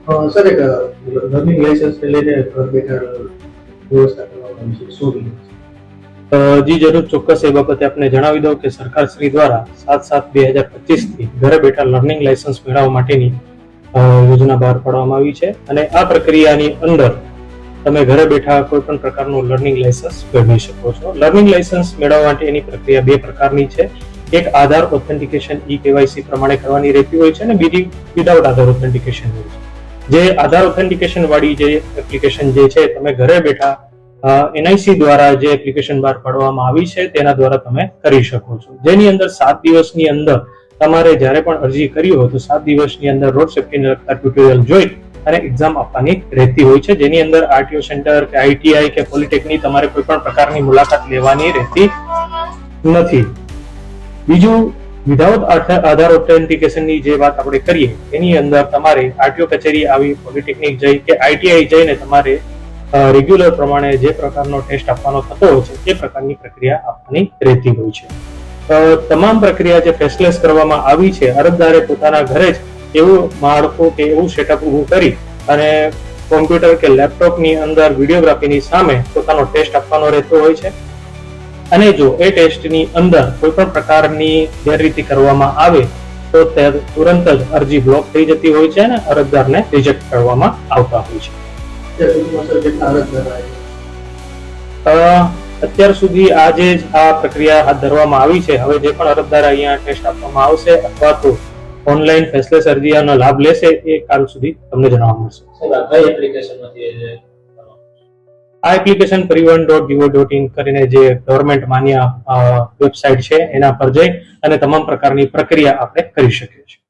Sir એક learning લાયસન્સને લઈને ઘર બેઠા વ્યવસ્થા કરવામાં આવી છે શું જી જરૂર, ચોક્કસ એ બાબતે આપને જણાવી દઉં કે સરકાર શ્રી દ્વારા 7/7/2025 થી ઘરે બેઠા લર્નિંગ લાયસન્સ મેળવવા માટેની યોજના બહાર પાડવામાં આવી છે અને આ પ્રક્રિયાની અંદર તમે ઘરે બેઠા કોઈ પણ પ્રકારનું લર્નિંગ લાયસન્સ મેળવી શકો છો. લર્નિંગ લાયસન્સ મેળવવા માટેની પ્રક્રિયા બે પ્રકારની છે. એક આધાર ઓથેન્ટિકેશન KYC પ્રમાણે કરવાની રહેતી હોય છે અને બીજી વિધાઉટ આધાર ઓથેન્ટિકેશન હોય છે. જે આધાર ઓથેન્ટિકેશન વાળી જે એપ્લિકેશન જે છે તમે ઘરે બેઠા NIC દ્વારા જે એપ્લિકેશન બહાર પાડવામાં આવી છે તેના દ્વારા તમે કરી શકો છો. જેની અંદર 7 દિવસની અંદર તમારે જ્યારે પણ અરજી કરી હોય તો 7 દિવસની અંદર રોડ સેફ્ટીને લગતા ટ્યુટોરિયલ જોઈ અને એક્ઝામ આપવાની રહેતી હોય છે. જેની અંદર RTO સેન્ટર કે ITI કે પોલિટેકનિક તમારે કોઈ પણ પ્રકારની મુલાકાત લેવાની રહેતી નથી. બીજું, વિધાઉટ આધાર ઓથેન્ટિકેશનની જે વાત આપણે કરીએ એની અંદર તમારે RTO કચેરી આવી, પોલિટેકનિક જઈ કે ITI જઈને તમારે રેગ્યુલર પ્રમાણે જે પ્રકારનો ટેસ્ટ આપવાનો થતો હોય છે એ પ્રકારની પ્રક્રિયા આપવાની રહેતી હોય છે. તમામ પ્રક્રિયા જે ફેસલેસ કરવામાં આવી છે, અરજદારે પોતાના ઘરે જ એવું માળખું કે એવું સેટઅપ ઊભું કરી અને કોમ્પ્યુટર કે લેપટોપની અંદર વિડીયોગ્રાફીની સામે પોતાનો ટેસ્ટ આપવાનો રહેતો હોય છે અને જો એ ટેસ્ટની અંદર કોઈ પણ પ્રકારની ગેરરીતિ કરવામાં આવે તો તે તુરંત જ અરજી બ્લોક થઈ જતી હોય છે અને અરજદારને રિજેક્ટ કરવામાં આવતા હોય છે. અત્યાર સુધી આજે જ આ પ્રક્રિયા હાથ ધરવામાં આવી છે. હવે જે પણ અરજદાર અહીંયા ટેસ્ટ આપવામાં આવશે અથવા તો ઓનલાઈન ફેસલેસ અરજીનો લાભ લેશે એ કાલ સુધી તમને જણાવવા મળશે. આ એપ્લિકેશન પરિવહન.gov.in કરીને જે ગવર્મેન્ટ માન્ય વેબસાઇટ છે એના પર જઈ અને તમામ પ્રકારની પ્રક્રિયા આપણે કરી શકીએ છીએ.